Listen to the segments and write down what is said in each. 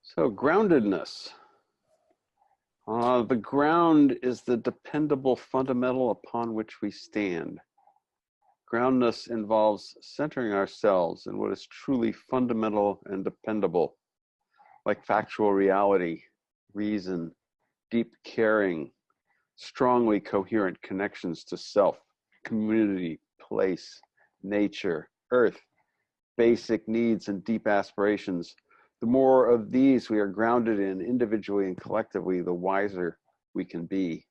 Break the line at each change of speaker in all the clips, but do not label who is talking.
So groundedness. The ground is the dependable fundamental upon which we stand. Groundedness involves centering ourselves in what is truly fundamental and dependable, like factual reality, reason, deep caring, strongly coherent connections to self, community, place, nature, earth, basic needs and deep aspirations. The more of these we are grounded in individually and collectively, the wiser we can be.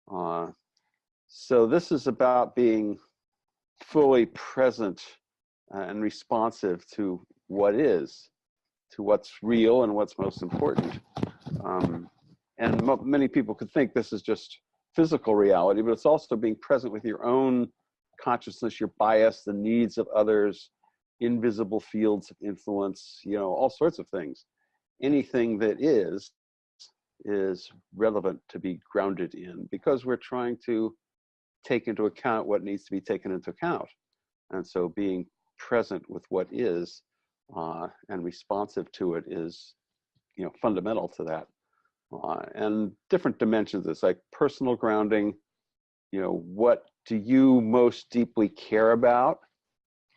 So this is about being fully present and responsive to what is, to what's real and what's most important. And many people could think this is just physical reality, but it's also being present with your own consciousness, your bias, the needs of others, invisible fields of influence, you know, all sorts of things. Anything that is relevant to be grounded in, because we're trying to take into account what needs to be taken into account. And so being present with what is and responsive to it is, you know, fundamental to that. And different dimensions, it's like personal grounding, you know, what do you most deeply care about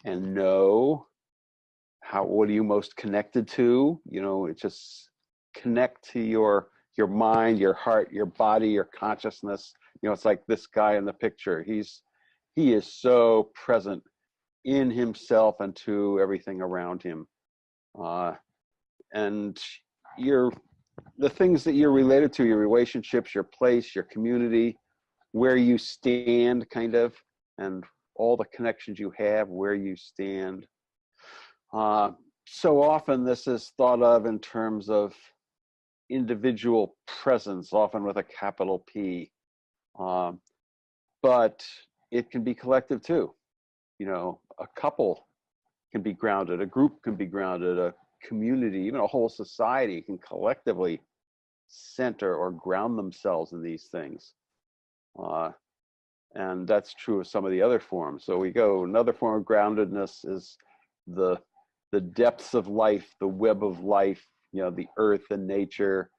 and know? What are you most connected to? You know, it just connect to your mind, your heart, your body, your consciousness. You know, it's like this guy in the picture. He is so present in himself and to everything around him. And the things that you're related to, your relationships, your place, your community, where you stand, kind of, and all the connections you have, where you stand. So often this is thought of in terms of individual presence, often with a capital P. But it can be collective too. You know, a couple can be grounded, a group can be grounded, a community, even a whole society can collectively center or ground themselves in these things. And that's true of some of the other forms. So we go, another form of groundedness is the depths of life, the web of life, you know, the earth and nature,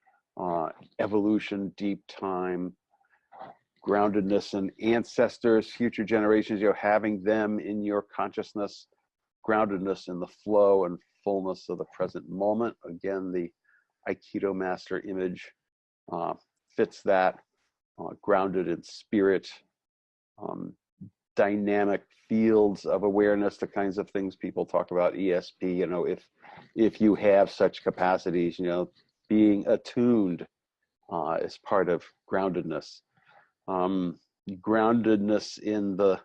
evolution, deep time, groundedness in ancestors, future generations, you know, having them in your consciousness, groundedness in the flow and fullness of the present moment. Again, the Aikido master image fits that, grounded in spirit, dynamic fields of awareness, the kinds of things people talk about, ESP, you know, if you have such capacities, you know, being attuned is part of groundedness. Groundedness in the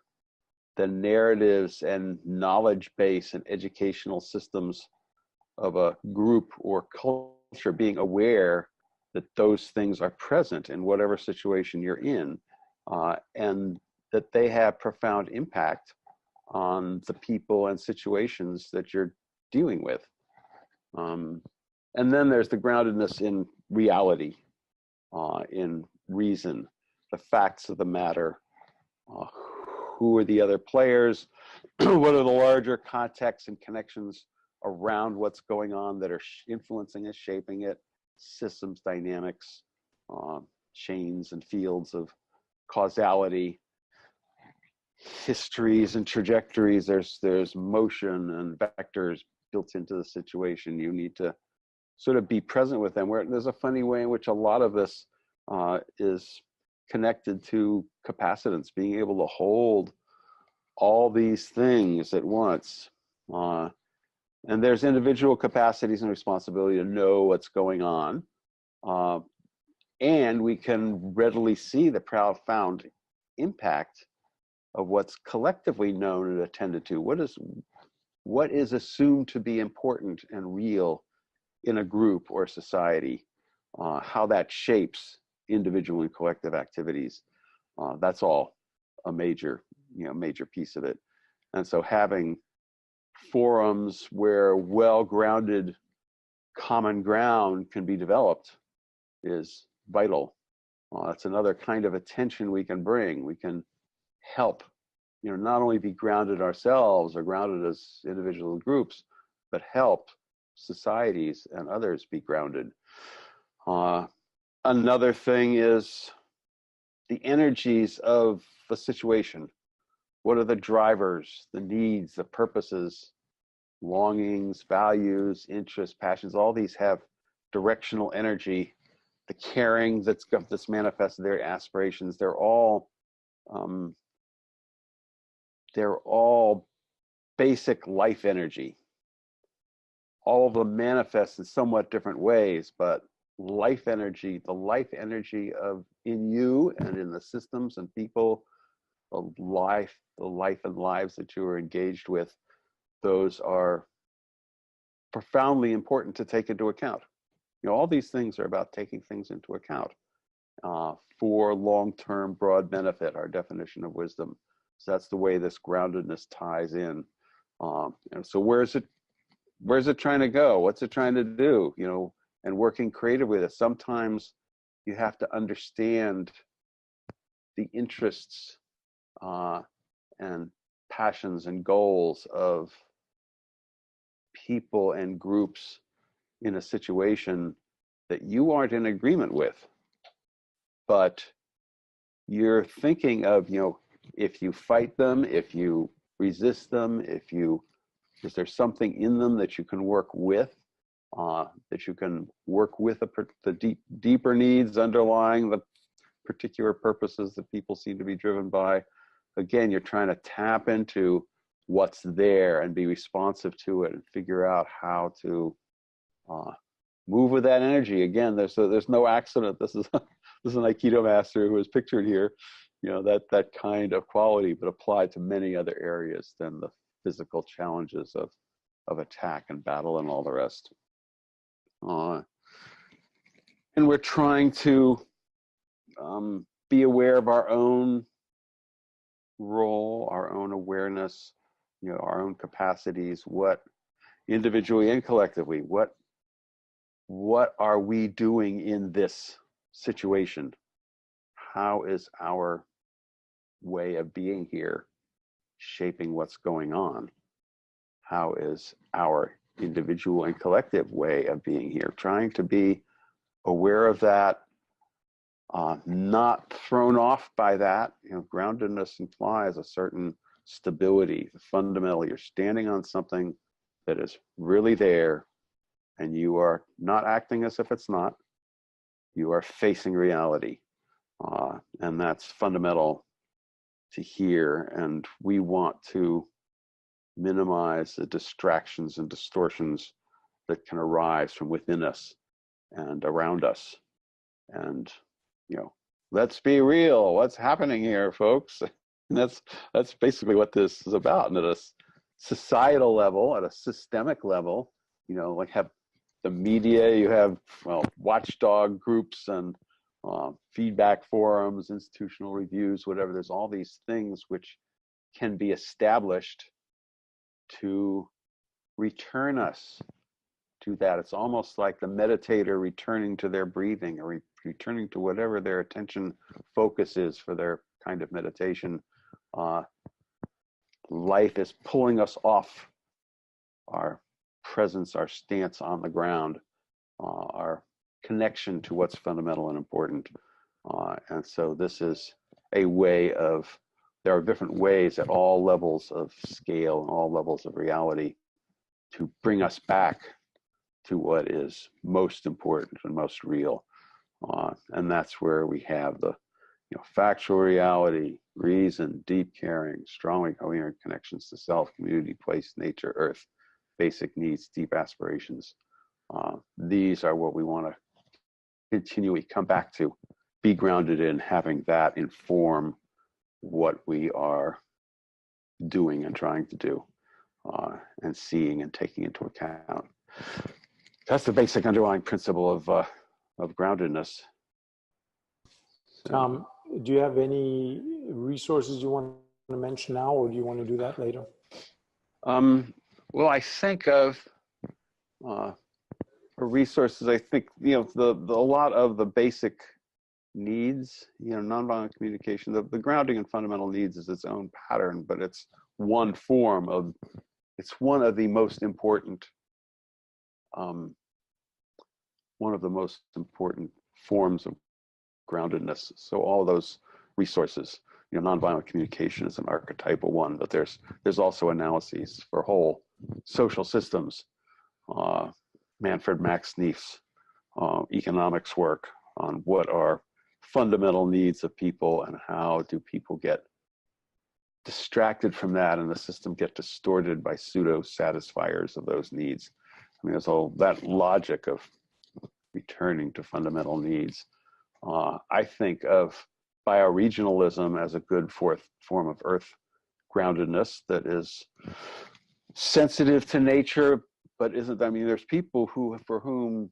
narratives and knowledge base and educational systems of a group or culture, being aware that those things are present in whatever situation you're in, and that they have profound impact on the people and situations that you're dealing with. And then there's the groundedness in reality, in reason, the facts of the matter, who are the other players, what are the larger contexts and connections around what's going on that are influencing it, shaping it, systems, dynamics, chains and fields of causality, histories and trajectories. There's motion and vectors built into the situation. You need to sort of be present with them. Where there's a funny way in which a lot of this is connected to capacitance, being able to hold all these things at once. And there's individual capacities and responsibility to know what's going on. And we can readily see the profound impact of what's collectively known and attended to. What is assumed to be important and real in a group or society, how that shapes individual and collective activities. That's all a major piece of it. And so having forums where well-grounded common ground can be developed is vital. That's another kind of attention we can bring. We can help, you know, not only be grounded ourselves or grounded as individual groups, but help societies and others be grounded. Another thing is the energies of the situation. What are the drivers, the needs, the purposes, longings, values, interests, passions? All these have directional energy. The caring that's manifested, their aspirations, they're all basic life energy. All of them manifest in somewhat different ways, but life energy, the life energy of in you and in the systems and people, the life and lives that you are engaged with, those are profoundly important to take into account. You know, all these things are about taking things into account for long-term broad benefit, our definition of wisdom. So that's the way this groundedness ties in. And so where's it trying to go? What's it trying to do? You know, and working creatively with it. Sometimes you have to understand the interests and passions and goals of people and groups in a situation that you aren't in agreement with, but you're thinking of, you know, if you fight them, if you resist them, is there something in them that you can work with, the deeper needs underlying the particular purposes that people seem to be driven by. Again, you're trying to tap into what's there and be responsive to it and figure out how to move with that energy. Again, there's no accident. This is an Aikido master who is pictured here. You know, that kind of quality, but applied to many other areas than the physical challenges of attack and battle and all the rest. And we're trying to be aware of our own role, our own awareness, you know, our own capacities, what individually and collectively, what are we doing in this situation? How is our way of being here shaping what's going on? How is our individual and collective way of being here? Trying to be aware of that, not thrown off by that. You know, groundedness implies a certain stability. Fundamentally, you're standing on something that is really there, and you are not acting as if it's not. You are facing reality, and that's fundamental to here. And we want to minimize the distractions and distortions that can arise from within us and around us. And, you know, let's be real. What's happening here, folks? And that's basically what this is about. And at a societal level, at a systemic level, you know, like have the media, you have, well, watchdog groups and feedback forums, institutional reviews, whatever. There's all these things which can be established to return us to that. It's almost like the meditator returning to their breathing or returning to whatever their attention focus is for their kind of meditation. Life is pulling us off our presence, our stance on the ground, our connection to what's fundamental and important. And so this is a way of, there are different ways at all levels of scale and all levels of reality to bring us back to what is most important and most real. And that's where we have the, you know, factual reality, reason, deep caring, strongly coherent connections to self, community, place, nature, earth, basic needs, deep aspirations. These are what we want to continually come back to, be grounded in, having that inform what we are doing and trying to do, and seeing and taking into account. That's the basic underlying principle of groundedness.
Tom, do you have any resources you want to mention now, or do you want to do that later?
Well, I think of resources. I think, you know, a lot of the basic needs, you know, nonviolent communication, the grounding and fundamental needs is its own pattern, but it's one form of, it's one of the most important one of the most important forms of groundedness. So all of those resources, nonviolent communication is an archetypal one, but there's also analyses for whole social systems. Manfred Max Neef's economics work on what are fundamental needs of people and how do people get distracted from that and the system get distorted by pseudo satisfiers of those needs. I mean, there's all that logic of returning to fundamental needs. I think of bioregionalism as a good fourth form of earth groundedness that is sensitive to nature, but isn't, I mean, there's people for whom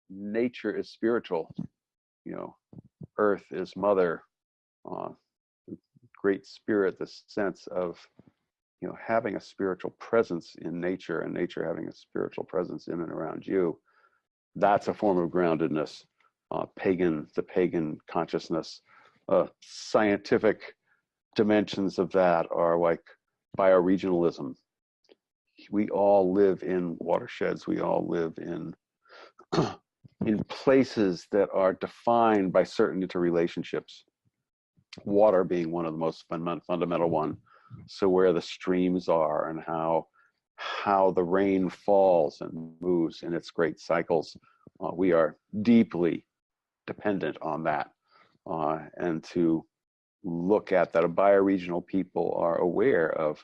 nature is spiritual. Earth is mother, great spirit, the sense of, having a spiritual presence in nature and nature having a spiritual presence in and around you. That's a form of groundedness. The pagan consciousness, scientific dimensions of that are like bioregionalism. We all live in watersheds. We all live in places that are defined by certain interrelationships. Water being one of the most fundamental one. So where the streams are and how the rain falls and moves in its great cycles, we are deeply dependent on that. And to look at that, a bioregional people are aware of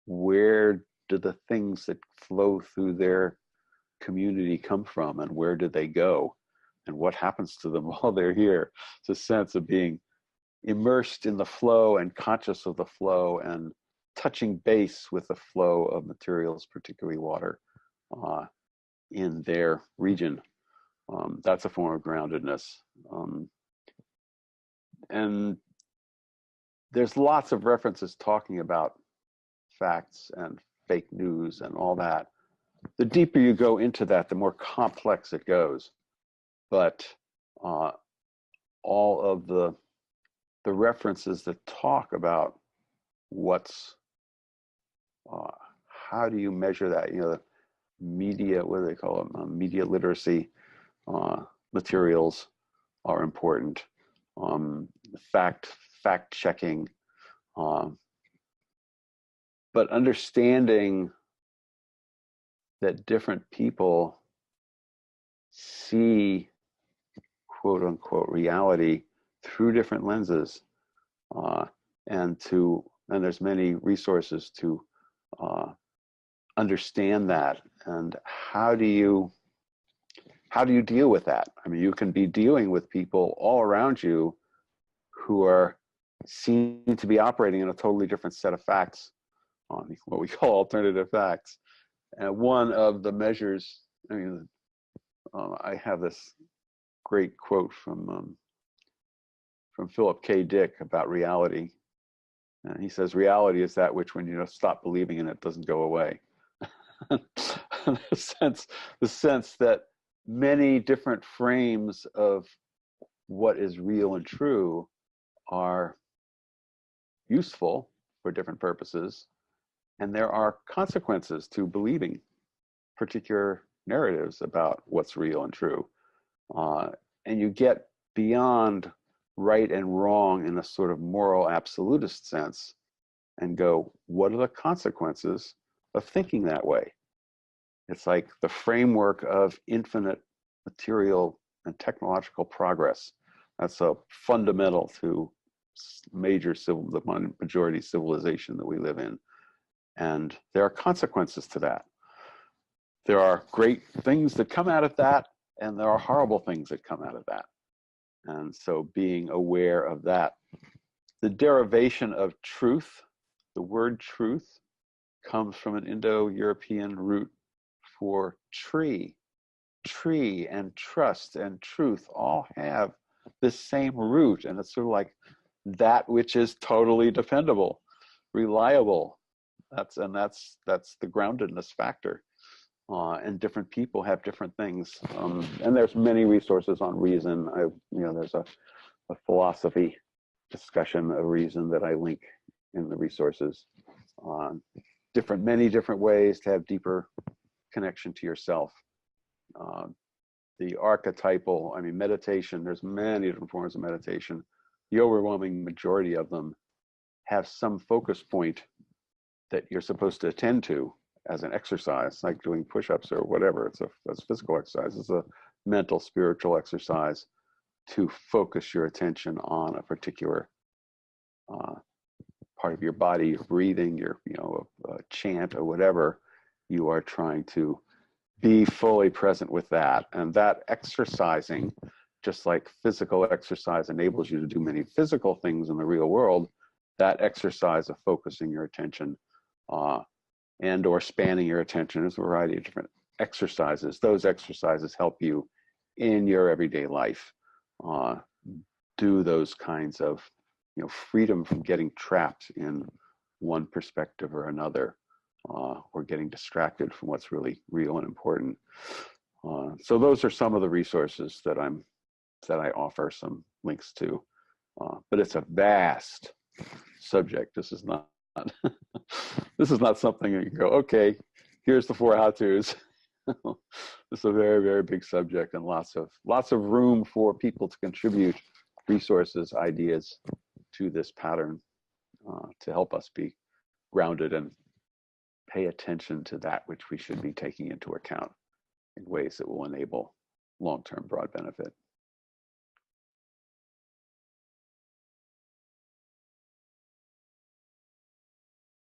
where do the things that flow through their community come from and where do they go and what happens to them while they're here. It's a sense of being immersed in the flow and conscious of the flow and touching base with the flow of materials, particularly water, in their region. That's a form of groundedness. And there's lots of references talking about facts and fake news and all that. The deeper you go into that, the more complex it goes. But all of the references that talk about how do you measure that? Media, what do they call them? Media literacy materials are important. Fact checking, but understanding that different people see quote unquote reality through different lenses, and there's many resources to understand that. And how do you deal with that? I mean, you can be dealing with people all around you who seem to be operating in a totally different set of facts, on what we call alternative facts. And one of the measures, I have this great quote from Philip K. Dick about reality. And he says, reality is that which when you stop believing in it doesn't go away. the sense that many different frames of what is real and true are useful for different purposes, and there are consequences to believing particular narratives about what's real and true. And you get beyond right and wrong in a sort of moral absolutist sense and go, what are the consequences of thinking that way? It's like the framework of infinite material and technological progress. That's a fundamental to the majority civilization that we live in. And there are consequences to that. There are great things that come out of that, and there are horrible things that come out of that. And so being aware of that. The derivation of truth, the word truth, comes from an Indo-European root for tree. Tree and trust and truth all have this same root, and it's sort of like that which is totally dependable, reliable. That's the groundedness factor. And different people have different things. And there's many resources on reason. There's a philosophy discussion of reason that I link in the resources on many different ways to have deeper connection to yourself. The archetypal, I mean, meditation, there's many different forms of meditation. The overwhelming majority of them have some focus point that you're supposed to attend to as an exercise, like doing push-ups or whatever. It's a physical exercise. It's a mental, spiritual exercise to focus your attention on a particular part of your body, your breathing, your chant or whatever you are trying to be fully present with that. And that exercising, just like physical exercise enables you to do many physical things in the real world, that exercise of focusing your attention and or spanning your attention, is a variety of different exercises. Those exercises help you in your everyday life do those kinds of freedom from getting trapped in one perspective or another, or getting distracted from what's really real and important. So those are some of the resources that I offer some links to, but it's a vast subject. This is not this is not something that you go, okay, here's the 4 how-tos. It's a very, very big subject, and lots of room for people to contribute resources, ideas to this pattern to help us be grounded and pay attention to that which we should be taking into account in ways that will enable long-term broad benefit.